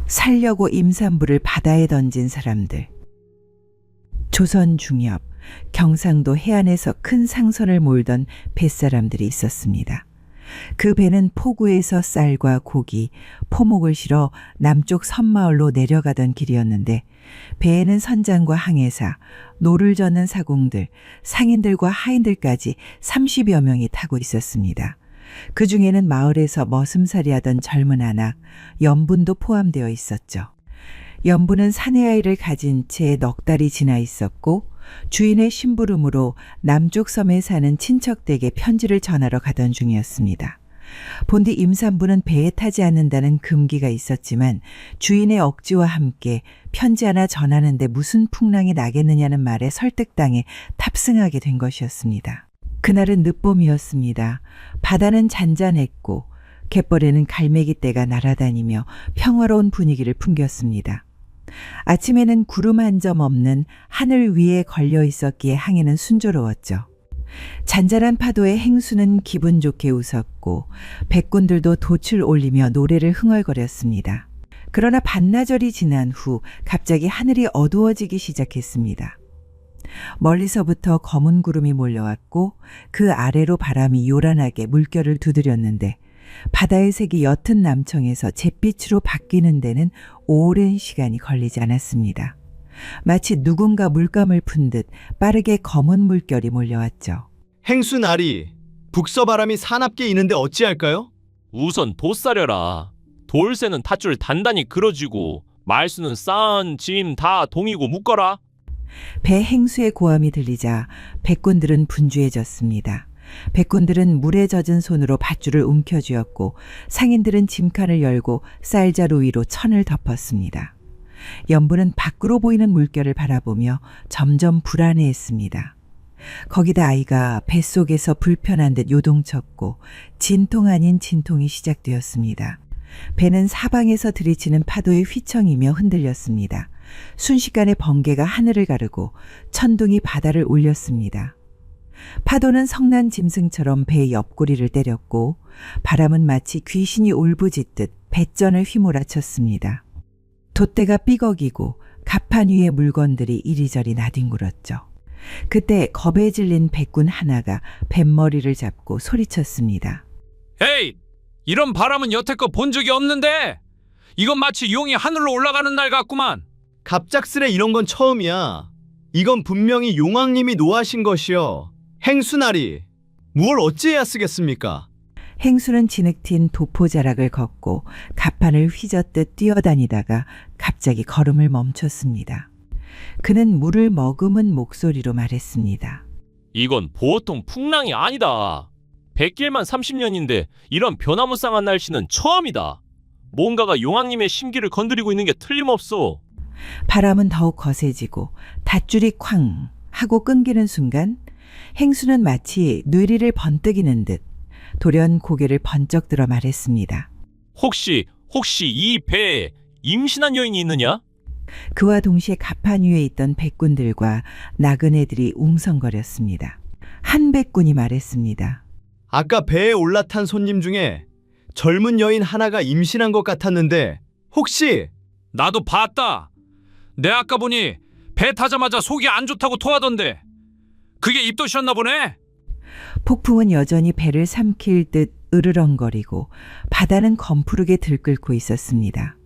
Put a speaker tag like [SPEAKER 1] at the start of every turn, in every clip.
[SPEAKER 1] 살려고 임산부를 바다에 던진 사람들. 조선 중엽, 경상도 해안에서 큰 상선을 몰던 뱃사람들이 있었습니다. 그 배는 포구에서 쌀과 고기, 포목을 실어 남쪽 섬마을로 내려가던 길이었는데 배에는 선장과 항해사, 노를 젓는 사공들, 상인들과 하인들까지 30여 명이 타고 있었습니다. 그 중에는 마을에서 머슴살이 하던 젊은 아낙, 연분도 포함되어 있었죠. 연분은 사내아이를 가진 채 넉 달이 지나 있었고 주인의 심부름으로 남쪽 섬에 사는 친척댁에 편지를 전하러 가던 중이었습니다. 본디 임산부는 배에 타지 않는다는 금기가 있었지만 주인의 억지와 함께 편지 하나 전하는데 무슨 풍랑이 나겠느냐는 말에 설득당해 탑승하게 된 것이었습니다. 그날은 늦봄이었습니다. 바다는 잔잔했고 갯벌에는 갈매기떼가 날아다니며 평화로운 분위기를 풍겼습니다. 아침에는 구름 한 점 없는 하늘 위에 걸려 있었기에 항해는 순조로웠죠. 잔잔한 파도에 행수는 기분 좋게 웃었고 백군들도 돛을 올리며 노래를 흥얼거렸습니다. 그러나 반나절이 지난 후 갑자기 하늘이 어두워지기 시작했습니다. 멀리서부터 검은 구름이 몰려왔고 그 아래로 바람이 요란하게 물결을 두드렸는데 바다의 색이 옅은 남청에서 잿빛으로 바뀌는 데는 오랜 시간이 걸리지 않았습니다. 마치 누군가 물감을 푼 듯 빠르게 검은 물결이 몰려왔죠.
[SPEAKER 2] 행수나리, 북서바람이 사납게 이는데 어찌할까요?
[SPEAKER 3] 우선 돛사려라. 돌새는 탯줄 단단히 그어지고 말수는 싼 짐 다 동이고 묶어라.
[SPEAKER 1] 배 행수의 고함이 들리자 백군들은 분주해졌습니다. 백군들은 물에 젖은 손으로 밧줄을 움켜쥐었고 상인들은 짐칸을 열고 쌀자루 위로 천을 덮었습니다. 연분은 밖으로 보이는 물결을 바라보며 점점 불안해했습니다. 거기다 아이가 뱃속에서 불편한 듯 요동쳤고 진통 아닌 진통이 시작되었습니다. 배는 사방에서 들이치는 파도에 휘청이며 흔들렸습니다. 순식간에 번개가 하늘을 가르고 천둥이 바다를 울렸습니다. 파도는 성난 짐승처럼 배 옆구리를 때렸고 바람은 마치 귀신이 울부짖듯 뱃전을 휘몰아쳤습니다. 돛대가 삐걱이고 갑판 위의 물건들이 이리저리 나뒹굴었죠. 그때 겁에 질린 백군 하나가 뱃머리를 잡고 소리쳤습니다.
[SPEAKER 4] 에이! 이런 바람은 여태껏 본 적이 없는데! 이건 마치 용이 하늘로 올라가는 날 같구만!
[SPEAKER 2] 갑작스레 이런 건 처음이야. 이건 분명히 용왕님이 노하신 것이여. 행수나리, 무얼 어찌해야 쓰겠습니까?
[SPEAKER 1] 행수는 진흙튄 도포자락을 걷고 갑판을 휘젓듯 뛰어다니다가 갑자기 걸음을 멈췄습니다. 그는 물을 머금은 목소리로 말했습니다.
[SPEAKER 3] 이건 보통 풍랑이 아니다. 100길만 30년인데 이런 변화무쌍한 날씨는 처음이다. 뭔가가 용왕님의 심기를 건드리고 있는 게 틀림없어.
[SPEAKER 1] 바람은 더욱 거세지고 닷줄이 쾅 하고 끊기는 순간 행수는 마치 뇌리를 번뜩이는 듯 돌연 고개를 번쩍 들어 말했습니다.
[SPEAKER 3] 혹시 이 배에 임신한 여인이 있느냐?
[SPEAKER 1] 그와 동시에 갑판 위에 있던 백군들과 나그네들이 웅성거렸습니다. 한 백군이 말했습니다.
[SPEAKER 2] 아까 배에 올라탄 손님 중에 젊은 여인 하나가 임신한 것 같았는데 혹시?
[SPEAKER 4] 나도 봤다! 내 아까 보니 배 타자마자 속이 안 좋다고 토하던데 그게 입덧이었나 보네?
[SPEAKER 1] 폭풍은 여전히 배를 삼킬 듯 으르렁거리고 바다는 검푸르게 들끓고 있었습니다.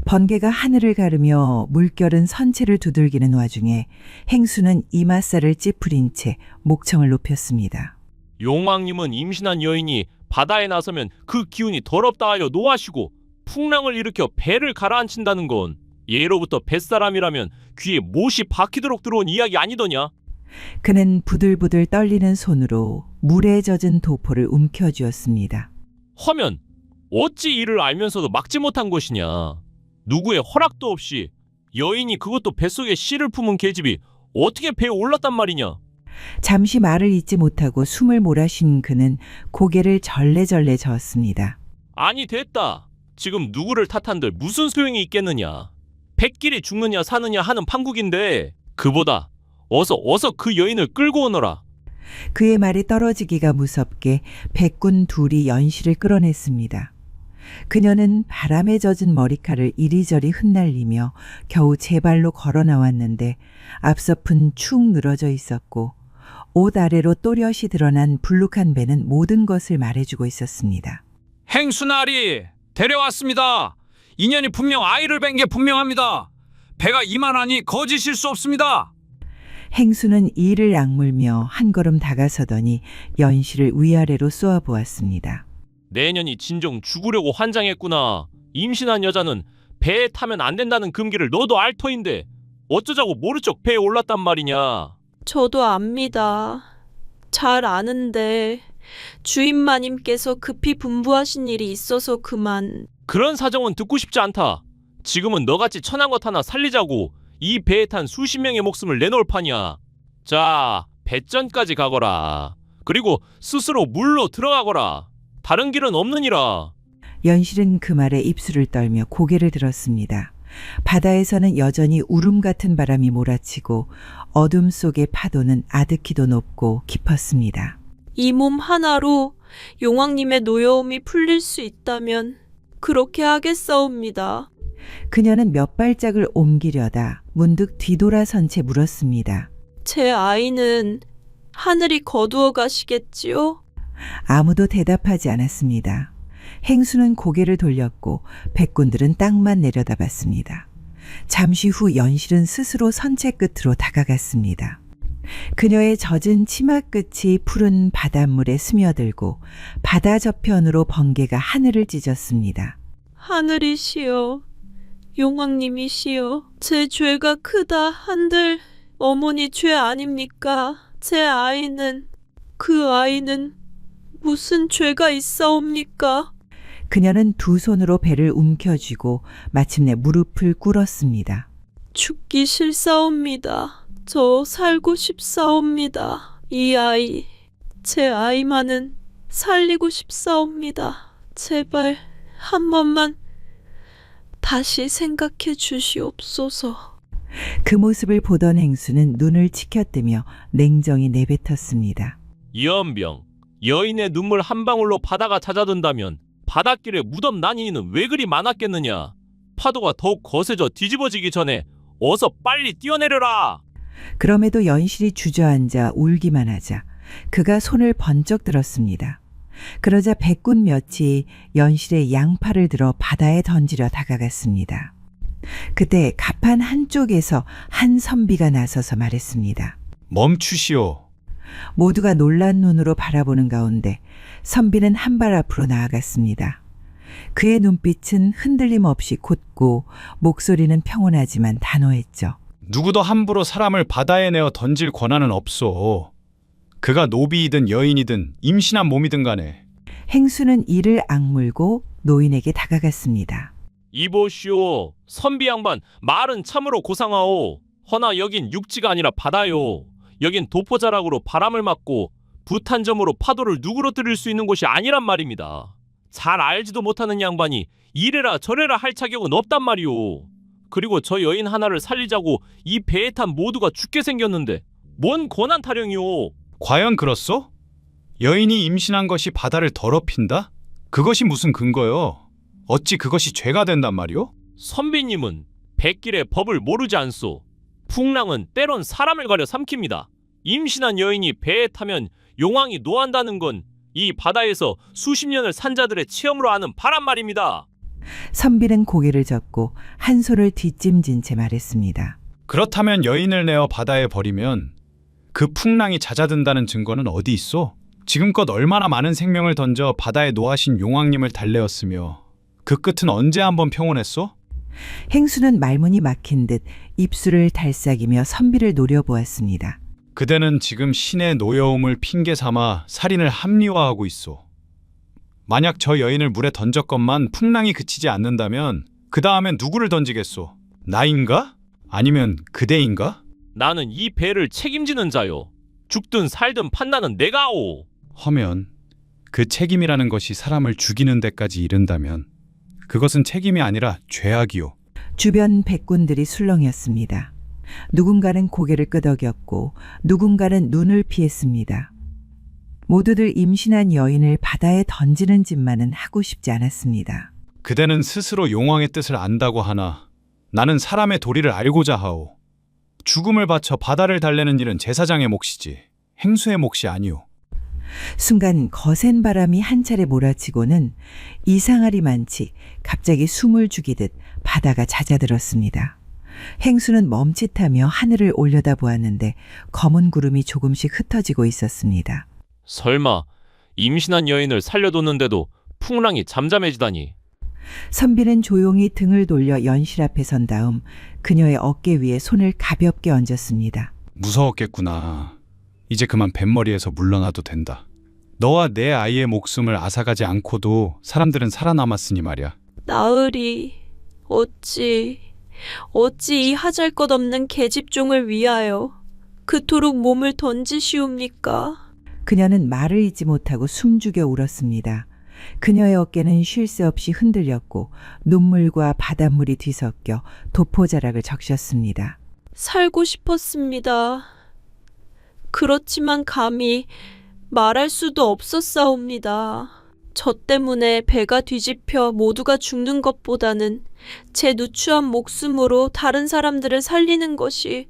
[SPEAKER 1] 번개가 하늘을 가르며 물결은 선체를 두들기는 와중에 행수는 이마살을 찌푸린 채 목청을 높였습니다.
[SPEAKER 3] 용왕님은 임신한 여인이 바다에 나서면 그 기운이 더럽다 하여 노하시고 풍랑을 일으켜 배를 가라앉힌다는 건 예로부터 뱃사람이라면 귀에 못이 박히도록 들어온 이야기 아니더냐?
[SPEAKER 1] 그는 부들부들 떨리는 손으로 물에 젖은 도포를 움켜쥐었습니다.
[SPEAKER 3] 허면 어찌 이를 알면서도 막지 못한 것이냐? 누구의 허락도 없이 여인이 그것도 뱃속에 씨를 품은 계집이 어떻게 배에 올랐단 말이냐?
[SPEAKER 1] 잠시 말을 잇지 못하고 숨을 몰아쉰 그는 고개를 절레절레 저었습니다.
[SPEAKER 3] 아니 됐다. 지금 누구를 탓한들 무슨 소용이 있겠느냐? 백길이 죽느냐 사느냐 하는 판국인데 그보다 어서 그 여인을 끌고 오너라.
[SPEAKER 1] 그의 말이 떨어지기가 무섭게 백군 둘이 연실을 끌어냈습니다. 그녀는 바람에 젖은 머리칼을 이리저리 흩날리며 겨우 제 발로 걸어 나왔는데 앞서픈 축 늘어져 있었고 옷 아래로 또렷이 드러난 불룩한 배는 모든 것을 말해주고 있었습니다.
[SPEAKER 4] 행수나리 데려왔습니다. 인연이 분명 아이를 뵌 게 분명합니다. 배가 이만하니 거짓일 수 없습니다.
[SPEAKER 1] 행수는 이를 악물며 한 걸음 다가서더니 연실을 위아래로 쏘아보았습니다.
[SPEAKER 3] 내년이 진정 죽으려고 환장했구나. 임신한 여자는 배에 타면 안 된다는 금기를 너도 알 터인데 어쩌자고 모른 척 배에 올랐단 말이냐.
[SPEAKER 5] 저도 압니다. 잘 아는데 주임마님께서 급히 분부하신 일이 있어서 그만.
[SPEAKER 3] 그런 사정은 듣고 싶지 않다. 지금은 너같이 천한 것 하나 살리자고 이 배에 탄 수십 명의 목숨을 내놓을 판이야. 자, 배전까지 가거라. 그리고 스스로 물로 들어가거라. 다른 길은 없느니라.
[SPEAKER 1] 연실은 그 말에 입술을 떨며 고개를 들었습니다. 바다에서는 여전히 울음 같은 바람이 몰아치고 어둠 속의 파도는 아득히도 높고 깊었습니다.
[SPEAKER 5] 이 몸 하나로 용왕님의 노여움이 풀릴 수 있다면 그렇게 하겠사옵니다.
[SPEAKER 1] 그녀는 몇 발짝을 옮기려다 문득 뒤돌아선 채 물었습니다.
[SPEAKER 5] 제 아이는 하늘이 거두어 가시겠지요?
[SPEAKER 1] 아무도 대답하지 않았습니다. 행수는 고개를 돌렸고 백군들은 땅만 내려다봤습니다. 잠시 후 연실은 스스로 선체 끝으로 다가갔습니다. 그녀의 젖은 치마 끝이 푸른 바닷물에 스며들고 바다 저편으로 번개가 하늘을 찢었습니다.
[SPEAKER 5] 하늘이시여, 용왕님이시여, 제 죄가 크다 한들 어머니 죄 아닙니까? 제 아이는, 그 아이는 무슨 죄가 있사옵니까?
[SPEAKER 1] 그녀는 두 손으로 배를 움켜쥐고 마침내 무릎을 꿇었습니다.
[SPEAKER 5] 죽기 싫사옵니다. 저 살고 싶사옵니다. 이 아이, 제 아이만은 살리고 싶사옵니다. 제발 한 번만 다시 생각해 주시옵소서.
[SPEAKER 1] 그 모습을 보던 행수는 눈을 치켜뜨며 냉정히 내뱉었습니다.
[SPEAKER 3] 연병, 여인의 눈물 한 방울로 바다가 잦아든다면 바닷길에 무덤 난이는 왜 그리 많았겠느냐. 파도가 더욱 거세져 뒤집어지기 전에 어서 빨리 뛰어내려라.
[SPEAKER 1] 그럼에도 연실이 주저앉아 울기만 하자 그가 손을 번쩍 들었습니다. 그러자 백군 몇이 연실의 양팔을 들어 바다에 던지려 다가갔습니다. 그때 갑판 한쪽에서 한 선비가 나서서 말했습니다.
[SPEAKER 2] 멈추시오.
[SPEAKER 1] 모두가 놀란 눈으로 바라보는 가운데 선비는 한 발 앞으로 나아갔습니다. 그의 눈빛은 흔들림 없이 곧고 목소리는 평온하지만 단호했죠.
[SPEAKER 2] 누구도 함부로 사람을 바다에 내어 던질 권한은 없소. 그가 노비이든 여인이든 임신한 몸이든 간에.
[SPEAKER 1] 행수는 이를 악물고 노인에게 다가갔습니다.
[SPEAKER 3] 이보시오, 선비 양반, 말은 참으로 고상하오. 허나 여긴 육지가 아니라 바다요. 여긴 도포자락으로 바람을 맞고 부탄점으로 파도를 누그러뜨릴 수 있는 곳이 아니란 말입니다. 잘 알지도 못하는 양반이 이래라 저래라 할 자격은 없단 말이오. 그리고 저 여인 하나를 살리자고 이 배에 탄 모두가 죽게 생겼는데 뭔 권한 타령이오.
[SPEAKER 2] 과연 그렇소? 여인이 임신한 것이 바다를 더럽힌다? 그것이 무슨 근거요? 어찌 그것이 죄가 된단 말이오?
[SPEAKER 3] 선비님은 백길의 법을 모르지 않소. 풍랑은 때론 사람을 가려 삼킵니다. 임신한 여인이 배에 타면 용왕이 노한다는 건 이 바다에서 수십 년을 산 자들의 체험으로 아는 바란 말입니다.
[SPEAKER 1] 선비는 고개를 젓고 한 손을 뒷짐진 채 말했습니다.
[SPEAKER 2] 그렇다면 여인을 내어 바다에 버리면 그 풍랑이 잦아든다는 증거는 어디 있소? 지금껏 얼마나 많은 생명을 던져 바다에 노하신 용왕님을 달래었으며 그 끝은 언제 한번 평온했소?
[SPEAKER 1] 행수는 말문이 막힌 듯 입술을 달싹이며 선비를 노려보았습니다.
[SPEAKER 2] 그대는 지금 신의 노여움을 핑계 삼아 살인을 합리화하고 있소. 만약 저 여인을 물에 던졌건만 풍랑이 그치지 않는다면 그 다음엔 누구를 던지겠소? 나인가? 아니면 그대인가?
[SPEAKER 3] 나는 이 배를 책임지는 자요. 죽든 살든 판단은 내가 하오.
[SPEAKER 2] 허면 그 책임이라는 것이 사람을 죽이는 데까지 이른다면 그것은 책임이 아니라 죄악이요.
[SPEAKER 1] 주변 백군들이 술렁였습니다. 누군가는 고개를 끄덕였고 누군가는 눈을 피했습니다. 모두들 임신한 여인을 바다에 던지는 짓만은 하고 싶지 않았습니다.
[SPEAKER 2] 그대는 스스로 용왕의 뜻을 안다고 하나 나는 사람의 도리를 알고자 하오. 죽음을 바쳐 바다를 달래는 일은 제사장의 몫이지 행수의 몫이 아니오.
[SPEAKER 1] 순간 거센 바람이 한 차례 몰아치고는 이상하리만치 갑자기 숨을 죽이듯 바다가 잦아들었습니다. 행수는 멈칫하며 하늘을 올려다보았는데 검은 구름이 조금씩 흩어지고 있었습니다.
[SPEAKER 3] 설마 임신한 여인을 살려뒀는데도 풍랑이 잠잠해지다니.
[SPEAKER 1] 선비는 조용히 등을 돌려 연실 앞에 선 다음 그녀의 어깨 위에 손을 가볍게 얹었습니다.
[SPEAKER 2] 무서웠겠구나. 이제 그만 뱃머리에서 물러나도 된다. 너와 내 아이의 목숨을 앗아가지 않고도 사람들은 살아남았으니 말이야.
[SPEAKER 5] 나으리, 어찌 이 하잘것없는 계집종을 위하여 그토록 몸을 던지시옵니까?
[SPEAKER 1] 그녀는 말을 잇지 못하고 숨죽여 울었습니다. 그녀의 어깨는 쉴 새 없이 흔들렸고 눈물과 바닷물이 뒤섞여 도포자락을 적셨습니다.
[SPEAKER 5] 살고 싶었습니다. 그렇지만 감히 말할 수도 없었사옵니다. 저 때문에 배가 뒤집혀 모두가 죽는 것보다는 제 누추한 목숨으로 다른 사람들을 살리는 것이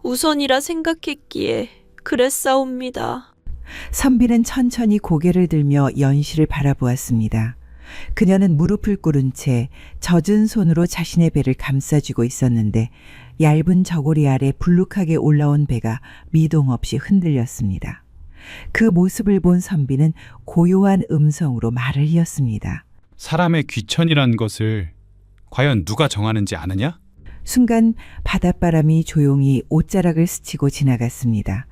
[SPEAKER 5] 우선이라 생각했기에 그랬사옵니다.
[SPEAKER 1] 선비는 천천히 고개를 들며 연실을 바라보았습니다. 그녀는 무릎을 꿇은 채 젖은 손으로 자신의 배를 감싸쥐고 있었는데 얇은 저고리 아래 불룩하게 올라온 배가 미동 없이 흔들렸습니다. 그 모습을 본 선비는 고요한 음성으로 말을 이었습니다.
[SPEAKER 2] 사람의 귀천이란 것을 과연 누가 정하는지 아느냐?
[SPEAKER 1] 순간 바닷바람이 조용히 옷자락을 스치고 지나갔습니다.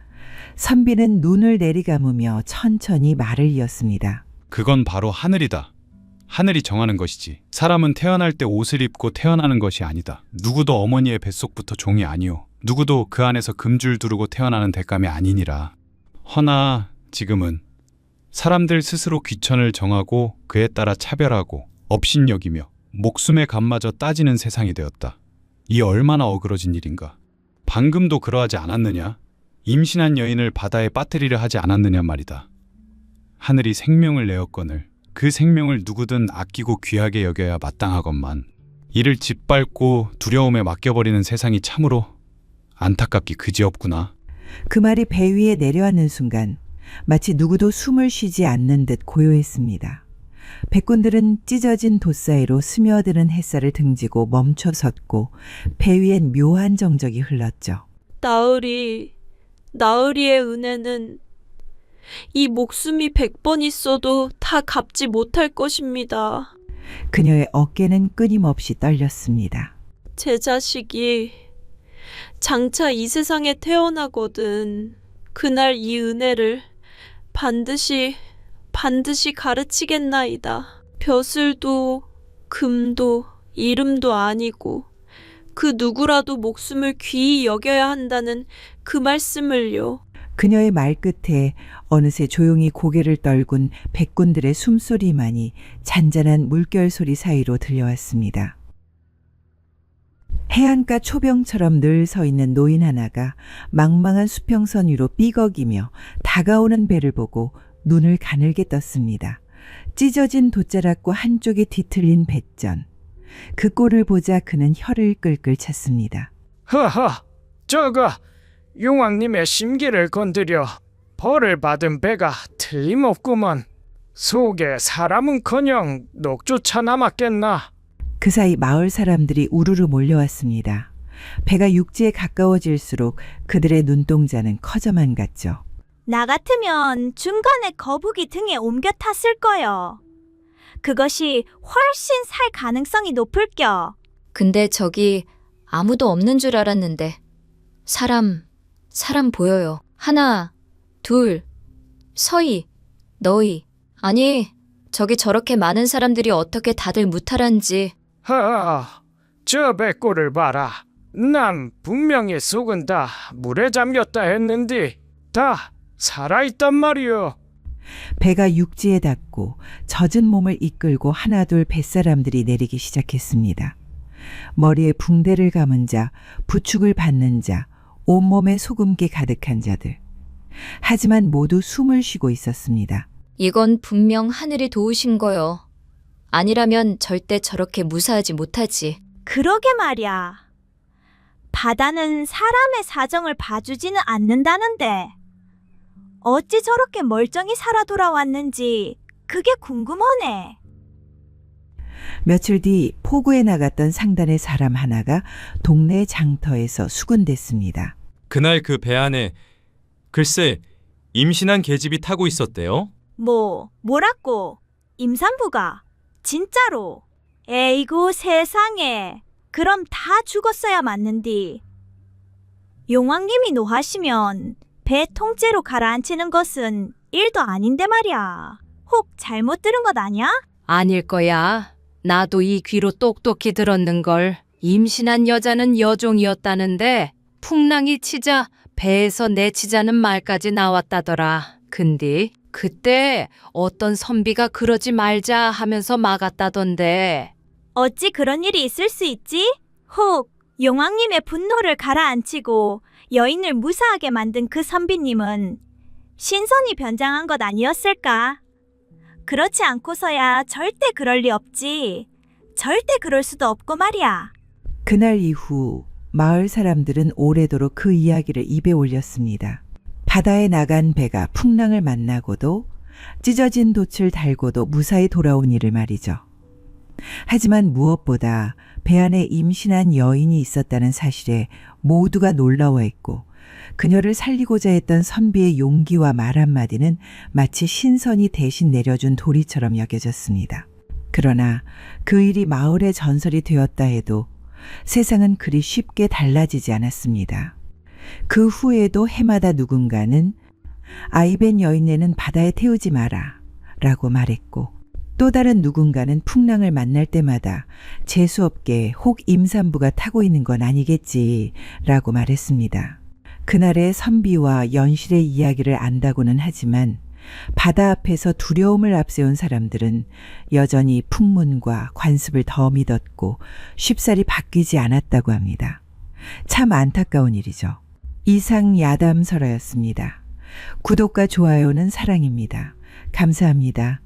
[SPEAKER 1] 선비는 눈을 내리감으며 천천히 말을 이었습니다.
[SPEAKER 2] 그건 바로 하늘이다. 하늘이 정하는 것이지. 사람은 태어날 때 옷을 입고 태어나는 것이 아니다. 누구도 어머니의 뱃속부터 종이 아니오. 누구도 그 안에서 금줄 두르고 태어나는 대감이 아니니라. 허나 지금은 사람들 스스로 귀천을 정하고 그에 따라 차별하고 업신여기며 목숨의 값마저 따지는 세상이 되었다. 이 얼마나 어그러진 일인가. 방금도 그러하지 않았느냐? 임신한 여인을 바다에 빠뜨리려 하지 않았느냐 말이다. 하늘이 생명을 내었거늘 그 생명을 누구든 아끼고 귀하게 여겨야 마땅하건만 이를 짓밟고 두려움에 맡겨버리는 세상이 참으로 안타깝기 그지없구나.
[SPEAKER 1] 그 말이 배 위에 내려앉는 순간 마치 누구도 숨을 쉬지 않는 듯 고요했습니다. 백군들은 찢어진 돛 사이로 스며드는 햇살을 등지고 멈춰 섰고 배 위엔 묘한 정적이 흘렀죠.
[SPEAKER 5] 나으리의 은혜는 이 목숨이 100번 있어도 다 갚지 못할 것입니다.
[SPEAKER 1] 그녀의 어깨는 끊임없이 떨렸습니다.
[SPEAKER 5] 제 자식이 장차 이 세상에 태어나거든 그날 이 은혜를 반드시 가르치겠나이다. 벼슬도 금도 이름도 아니고 그 누구라도 목숨을 귀히 여겨야 한다는 그 말씀을요.
[SPEAKER 1] 그녀의 말끝에 어느새 조용히 고개를 떨군 백군들의 숨소리만이 잔잔한 물결 소리 사이로 들려왔습니다. 해안가 초병처럼 늘 서 있는 노인 하나가 망망한 수평선 위로 삐걱이며 다가오는 배를 보고 눈을 가늘게 떴습니다. 찢어진 돛자락과 한쪽이 뒤틀린 뱃전. 그 꼴을 보자 그는 혀를 끌끌 찼습니다.
[SPEAKER 6] 허허, 저거 용왕님의 심기를 건드려 벌을 받은 배가 틀림없구먼. 속에 사람은커녕 녹조차 남았겠나.
[SPEAKER 1] 그 사이 마을 사람들이 우르르 몰려왔습니다. 배가 육지에 가까워질수록 그들의 눈동자는 커져만 갔죠.
[SPEAKER 7] 나 같으면 중간에 거북이 등에 옮겨 탔을 거요. 그것이 훨씬 살 가능성이 높을겨.
[SPEAKER 8] 근데 저기 아무도 없는 줄 알았는데 사람 보여요. 하나, 둘, 서희, 너희. 아니, 저기 저렇게 많은 사람들이 어떻게 다들 무탈한지.
[SPEAKER 6] 허, 저 배꼴을 봐라. 난 분명히 속은 다 물에 잠겼다 했는데 다 살아있단 말이오.
[SPEAKER 1] 배가 육지에 닿고 젖은 몸을 이끌고 하나둘 뱃사람들이 내리기 시작했습니다. 머리에 붕대를 감은 자, 부축을 받는 자, 온몸에 소금기 가득한 자들. 하지만 모두 숨을 쉬고 있었습니다.
[SPEAKER 8] 이건 분명 하늘이 도우신 거요. 아니라면 절대 저렇게 무사하지 못하지.
[SPEAKER 7] 그러게 말이야. 바다는 사람의 사정을 봐주지는 않는다는데 어찌 저렇게 멀쩡히 살아 돌아왔는지 그게 궁금하네.
[SPEAKER 1] 며칠 뒤 포구에 나갔던 상단의 사람 하나가 동네 장터에서 수군댔습니다.
[SPEAKER 9] 그날 그 배 안에 글쎄 임신한 계집이 타고 있었대요.
[SPEAKER 7] 뭐라고? 임산부가? 진짜로? 에이구 세상에. 그럼 다 죽었어야 맞는디. 용왕님이 노하시면 배 통째로 가라앉히는 것은 일도 아닌데 말이야. 혹 잘못 들은 것 아냐?
[SPEAKER 10] 아닐 거야. 나도 이 귀로 똑똑히 들었는걸. 임신한 여자는 여종이었다는데 풍랑이 치자 배에서 내치자는 말까지 나왔다더라. 근데 그때 어떤 선비가 그러지 말자 하면서 막았다던데.
[SPEAKER 7] 어찌 그런 일이 있을 수 있지? 혹 용왕님의 분노를 가라앉히고 여인을 무사하게 만든 그 선비님은 신선이 변장한 것 아니었을까? 그렇지 않고서야 절대 그럴 리 없지. 절대 그럴 수도 없고 말이야.
[SPEAKER 1] 그날 이후 마을 사람들은 오래도록 그 이야기를 입에 올렸습니다. 바다에 나간 배가 풍랑을 만나고도 찢어진 돛을 달고도 무사히 돌아온 일을 말이죠. 하지만 무엇보다 배 안에 임신한 여인이 있었다는 사실에 모두가 놀라워했고 그녀를 살리고자 했던 선비의 용기와 말 한마디는 마치 신선이 대신 내려준 도리처럼 여겨졌습니다. 그러나 그 일이 마을의 전설이 되었다 해도 세상은 그리 쉽게 달라지지 않았습니다. 그 후에도 해마다 누군가는 아이벤 여인네는 바다에 태우지 마라 라고 말했고 또 다른 누군가는 풍랑을 만날 때마다 재수없게 혹 임산부가 타고 있는 건 아니겠지 라고 말했습니다. 그날의 선비와 연실의 이야기를 안다고는 하지만 바다 앞에서 두려움을 앞세운 사람들은 여전히 풍문과 관습을 더 믿었고 쉽사리 바뀌지 않았다고 합니다. 참 안타까운 일이죠. 이상 야담설화였습니다. 구독과 좋아요는 사랑입니다. 감사합니다.